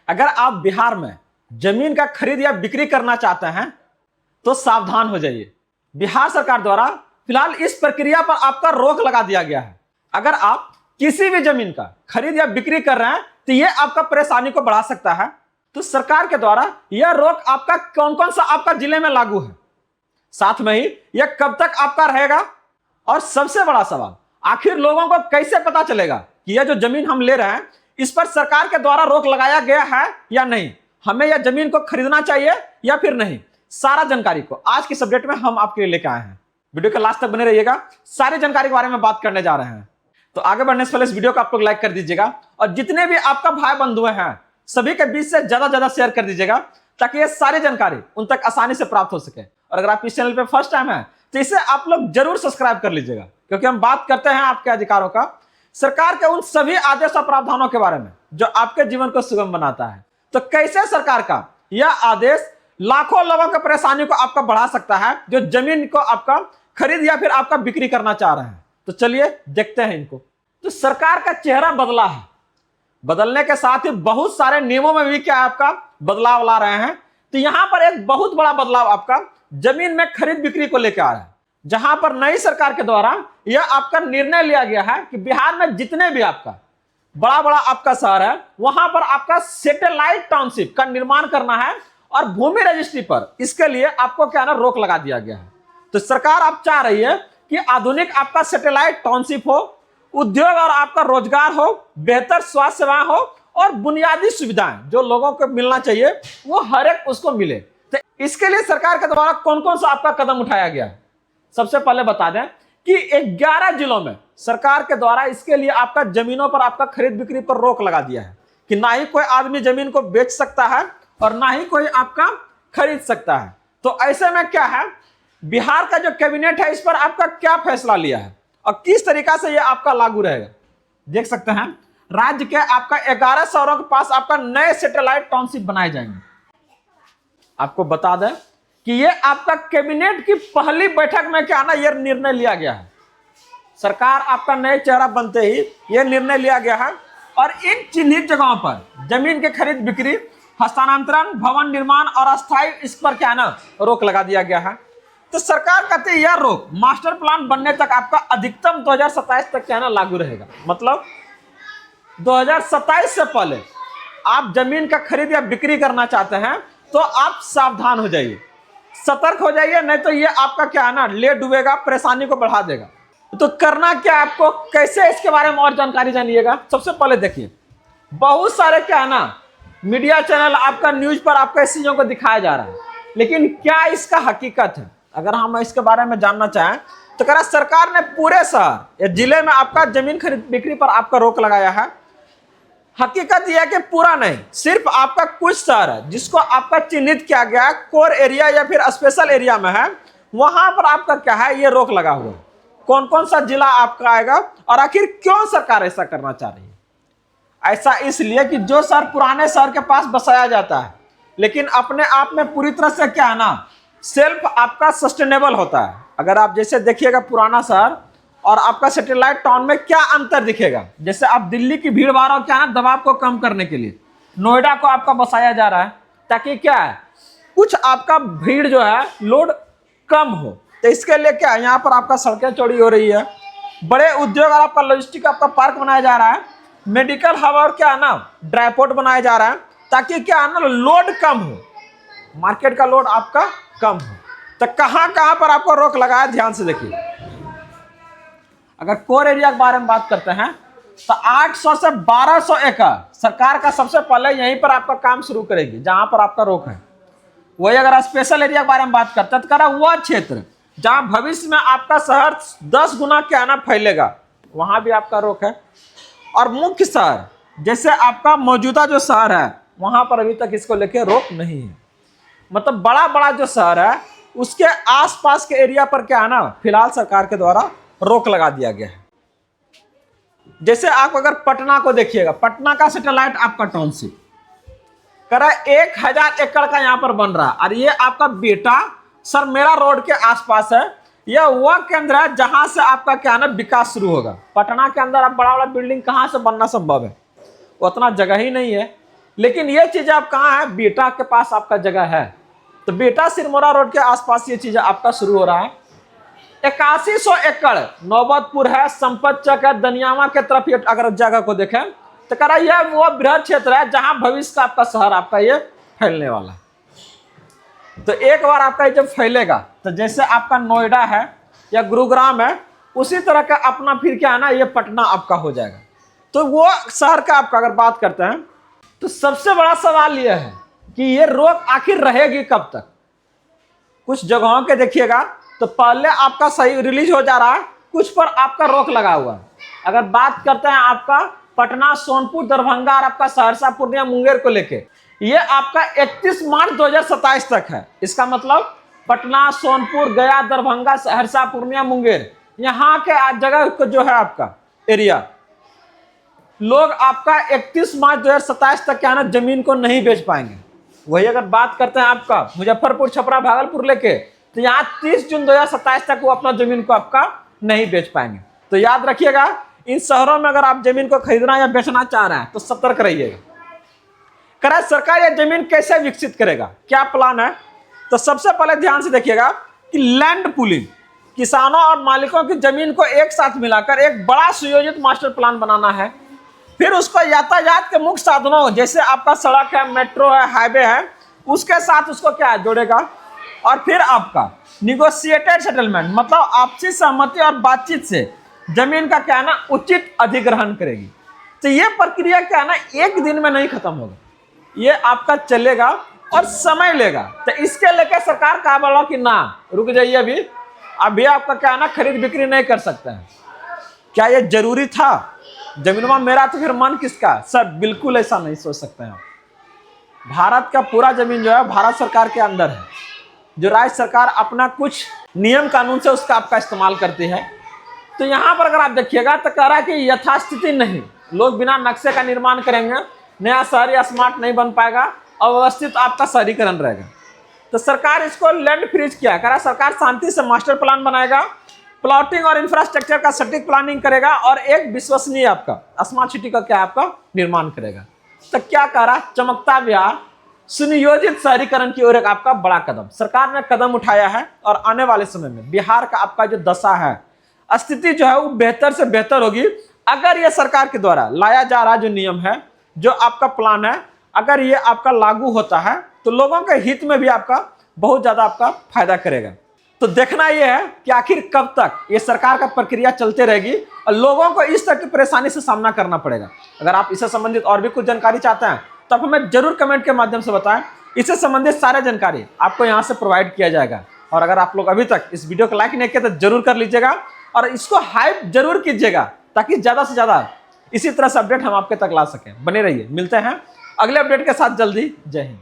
अगर आप बिहार में जमीन का खरीद या बिक्री करना चाहते हैं तो सावधान हो जाइए। बिहार सरकार द्वारा फिलहाल इस प्रक्रिया पर आपका रोक लगा दिया गया है। अगर आप किसी भी जमीन का खरीद या बिक्री कर रहे हैं तो यह आपका परेशानी को बढ़ा सकता है। तो सरकार के द्वारा यह रोक आपका कौन कौन सा आपका जिले में लागू है, साथ में ही यह कब तक आपका रहेगा, और सबसे बड़ा सवाल, आखिर लोगों को कैसे पता चलेगा कि यह जो जमीन हम ले रहे हैं इस पर सरकार के द्वारा रोक लगाया गया है या नहीं, हमें यह जमीन को खरीदना चाहिए या फिर नहीं। सारा जानकारी को आज की सब्जेक्ट में हम आपके लिए लेकर आए हैं। वीडियो के लास्ट तक बने रहिएगा, सारी जानकारी के बारे में बात करने जा रहे हैं। तो आगे बढ़ने से पहले इस वीडियो को आप लोग लाइक कर दीजिएगा और जितने भी आपका भाई बंधु हैं सभी के बीच से ज्यादा शेयर कर दीजिएगा ताकि ये सारी जानकारी उन तक आसानी से प्राप्त हो सके। और अगर आप इस चैनल पे फर्स्ट टाइम है तो इसे आप लोग जरूर सब्सक्राइब कर लीजिएगा, क्योंकि हम बात करते हैं आपके अधिकारों का, सरकार के उन सभी आदेश और प्रावधानों के बारे में जो आपके जीवन को सुगम बनाता है। तो कैसे सरकार का यह आदेश लाखों लोगों की परेशानी को आपका बढ़ा सकता है जो जमीन को आपका खरीद या फिर आपका बिक्री करना चाह रहे हैं। तो चलिए देखते हैं इनको। तो सरकार का चेहरा बदला है, बदलने के साथ ही बहुत सारे नियमों में भी क्या आपका बदलाव ला रहे हैं। तो यहां पर एक बहुत बड़ा बदलाव आपका जमीन में खरीद बिक्री को लेकर आ रहा है, जहां पर नई सरकार के द्वारा यह आपका निर्णय लिया गया है कि बिहार में जितने भी आपका बड़ा बड़ा आपका शहर है वहां पर आपका सैटेलाइट टाउनशिप का निर्माण करना है और भूमि रजिस्ट्री पर इसके लिए आपको क्या ना रोक लगा दिया गया है। तो सरकार आप चाह रही है कि आधुनिक आपका सैटेलाइट टाउनशिप हो, उद्योग और आपका रोजगार हो, बेहतर स्वास्थ्य सेवा हो और बुनियादी सुविधाएं जो लोगों को मिलना चाहिए वो हर एक उसको मिले। तो इसके लिए सरकार के द्वारा कौन कौन सा आपका कदम उठाया गया है, सबसे पहले बता दें कि 11 जिलों में सरकार के द्वारा इसके लिए आपका जमीनों पर आपका खरीद बिक्री पर रोक लगा दिया है कि ना ही कोई आदमी जमीन को बेच सकता है और ना ही कोई आपका खरीद सकता है। तो ऐसे में क्या है, बिहार का जो कैबिनेट है इस पर आपका क्या फैसला लिया है और किस तरीका से यह आपका लागू रहेगा, देख सकते हैं। राज्य के आपका 11 शहरों के पास आपका नए सैटेलाइट टाउनशिप बनाए जाएंगे। आपको बता दें कि यह आपका कैबिनेट की पहली बैठक में क्या ना यह निर्णय लिया गया है। सरकार आपका नए चेहरा बनते ही यह निर्णय लिया गया है और इन चिन्हित जगहों पर जमीन के खरीद बिक्री, हस्तांतरण, भवन निर्माण और अस्थायी इस पर क्या ना रोक लगा दिया गया है। तो सरकार कहते हैं यह रोक मास्टर प्लान बनने तक आपका अधिकतम 2027 तक क्या ना लागू रहेगा। मतलब 2027 से पहले आप जमीन का खरीद या बिक्री करना चाहते हैं तो आप सावधान हो जाइए, सतर्क हो जाइए, नहीं तो ये आपका क्या है ना ले डूबेगा, परेशानी को बढ़ा देगा। तो करना क्या आपको, कैसे इसके बारे में और जानकारी जानिएगा। सबसे पहले देखिए, बहुत सारे क्या है ना मीडिया चैनल आपका न्यूज पर आपका इस चीजों को दिखाया जा रहा है, लेकिन क्या इसका हकीकत है अगर हम इसके बारे में जानना चाहें तो कह रहा सरकार ने पूरे शहर या जिले में आपका जमीन खरीद बिक्री पर आपका रोक लगाया है। हकीकत यह है कि पूरा नहीं, सिर्फ आपका कुछ शहर है जिसको आपका चिन्हित किया गया कोर एरिया या फिर स्पेशल एरिया में है, वहां पर आपका क्या है ये रोक लगा हुआ है। कौन कौन सा जिला आपका आएगा और आखिर क्यों सरकार ऐसा करना चाह रही है। ऐसा इसलिए कि जो शहर पुराने शहर के पास बसाया जाता है लेकिन अपने आप में पूरी तरह से क्या है ना सेल्फ आपका सस्टेनेबल होता है। अगर आप जैसे देखिएगा पुराना शहर और आपका सैटेलाइट टाउन में क्या अंतर दिखेगा। जैसे आप दिल्ली की भीड़ भाड़ और क्या है दबाव को कम करने के लिए नोएडा को आपका बसाया जा रहा है ताकि क्या है कुछ आपका भीड़ जो है लोड कम हो। तो इसके लिए क्या है यहाँ पर आपका सड़कें चौड़ी हो रही है, बड़े उद्योग और आपका लॉजिस्टिक आपका पार्क बनाया जा रहा है, मेडिकल हब और क्या है ना ड्राईपोर्ट बनाया जा रहा है ताकि क्या है ना लोड कम हो, मार्केट का लोड आपका कम हो। तो कहां कहां पर आपको रोक लगाया, ध्यान से देखिए। अगर कोर एरिया के बारे में बात करते हैं तो 800 से 1200 एकड़ सरकार का सबसे पहले यहीं पर आपका काम शुरू करेगी जहां पर आपका रोक है। वही अगर स्पेशल एरिया के बारे में बात करते हैं तो कह रहा वह क्षेत्र जहां भविष्य में आपका शहर 10 गुना क्या ना फैलेगा, वहां भी आपका रोक है। और मुख्य शहर जैसे आपका मौजूदा जो शहर है वहां पर अभी तक इसको लेके रोक नहीं है। मतलब बड़ा बड़ा जो शहर है उसके आसपास के एरिया पर क्या है ना फिलहाल सरकार के द्वारा रोक लगा दिया गया है। जैसे आप अगर पटना को देखिएगा, पटना का सैटेलाइट आपका टाउनशिप कर रहा है 1000 एकड़ का यहाँ पर बन रहा है और ये आपका बेटा सर मेरा रोड के आसपास है। यह वह केंद्र है जहां से आपका क्या है ना विकास शुरू होगा। पटना के अंदर आप बड़ा बड़ा बिल्डिंग कहां से बनना संभव है, उतना जगह ही नहीं है। लेकिन ये चीजें आप कहाँ है, बेटा के पास आपका जगह है। तो बेटा सिरमौरा रोड के आसपास ये चीजें आपका शुरू हो रहा है। 8100 एकड़ नौबतपुर है, संपत चक है, दनियावा के तरफ ये अगर जगह को देखें तो कह रहा यह वो बृहद क्षेत्र है जहां भविष्य का आपका शहर आपका ये फैलने वाला है। तो एक बार आपका ये जब फैलेगा तो जैसे आपका नोएडा है या गुरुग्राम है, उसी तरह का अपना फिर क्या है ना, ये पटना आपका हो जाएगा। तो वो शहर का आपका अगर बात करते हैं तो सबसे बड़ा सवाल यह है कि ये रोक आखिर रहेगी कब तक। कुछ जगहों के देखिएगा तो पहले आपका सही रिलीज हो जा रहा है, कुछ पर आपका रोक लगा हुआ है। अगर बात करते हैं आपका पटना, सोनपुर, दरभंगा और आपका सहरसा, पूर्णिया, मुंगेर को लेके, ये आपका 31 मार्च 2027 तक है। इसका मतलब पटना, सोनपुर, गया, दरभंगा, सहरसा, पूर्णिया, मुंगेर, यहाँ के जगह को जो है आपका एरिया, लोग आपका 31 मार्च 2027 तक क्या ना जमीन को नहीं बेच पाएंगे। वही अगर बात करते हैं आपका मुजफ्फरपुर, छपरा, भागलपुर लेके, तो यहाँ 30 जून 2027 तक वो अपना जमीन को आपका नहीं बेच पाएंगे। तो याद रखिएगा, इन शहरों में अगर आप जमीन को खरीदना या बेचना चाह रहे हैं तो सतर्क रहिएगा। करें सरकार यह जमीन कैसे विकसित करेगा, क्या प्लान है? तो सबसे पहले ध्यान से देखिएगा कि लैंड पूलिंग, किसानों और मालिकों की जमीन को एक साथ मिलाकर एक बड़ा सुयोजित मास्टर प्लान बनाना है। फिर उसको यातायात के मुख्य साधनों जैसे आपका सड़क है, मेट्रो है, हाईवे है, उसके साथ उसको क्या जोड़ेगा। और फिर आपका निगोशिएटेड सेटलमेंट, मतलब आपसी सहमति और बातचीत से जमीन का क्या है ना उचित अधिग्रहण करेगी। तो ये प्रक्रिया क्या है ना एक दिन में नहीं खत्म होगा, ये आपका चलेगा और समय लेगा। तो इसके लेके सरकार कहा बोला कि ना रुक जाइए, अभी आपका क्या है ना खरीद बिक्री नहीं कर सकते हैं। क्या ये जरूरी था? जमीनवा मेरा तो फिर मन किसका? सर बिल्कुल ऐसा नहीं सोच सकते हैं। भारत का पूरा जमीन जो है भारत सरकार के अंदर है, जो राज्य सरकार अपना कुछ नियम कानून से उसका आपका इस्तेमाल करती है। तो यहाँ पर अगर आप देखिएगा तो कह रहा है कि यथास्थिति नहीं, लोग बिना नक्शे का निर्माण करेंगे, नया शहर या स्मार्ट नहीं बन पाएगा, अव्यवस्थित आपका शहरीकरण रहेगा। तो सरकार इसको लैंड फ्रीज किया, कह रहा सरकार शांति से मास्टर प्लान बनाएगा, प्लॉटिंग और इंफ्रास्ट्रक्चर का सटीक प्लानिंग करेगा और एक विश्वसनीय आपका स्मार्ट सिटी का क्या आपका निर्माण करेगा। तो क्या कह रहा, चमकता बिहार सुनियोजित शहरीकरण की ओर एक आपका बड़ा कदम सरकार ने कदम उठाया है। और आने वाले समय में बिहार का आपका जो दशा है, स्थिति जो है वो बेहतर से बेहतर होगी अगर ये सरकार के द्वारा लाया जा रहा जो नियम है, जो आपका प्लान है, अगर ये आपका लागू होता है तो लोगों के हित में भी आपका बहुत ज्यादा आपका फायदा करेगा। तो देखना यह है कि आखिर कब तक ये सरकार का प्रक्रिया चलते रहेगी और लोगों को इस तरह की परेशानी से सामना करना पड़ेगा। अगर आप इससे संबंधित और भी कुछ जानकारी चाहते हैं तो आप हमें जरूर कमेंट के माध्यम से बताएं। इससे संबंधित सारे जानकारी आपको यहाँ से प्रोवाइड किया जाएगा। और अगर आप लोग अभी तक इस वीडियो को लाइक नहीं किया तो जरूर कर लीजिएगा और इसको हाइप जरूर कीजिएगा ताकि ज्यादा से ज्यादा इसी तरह से अपडेट हम आपके तक ला सकें। बने रहिए, मिलते हैं अगले अपडेट के साथ जल्दी। जय हिंद।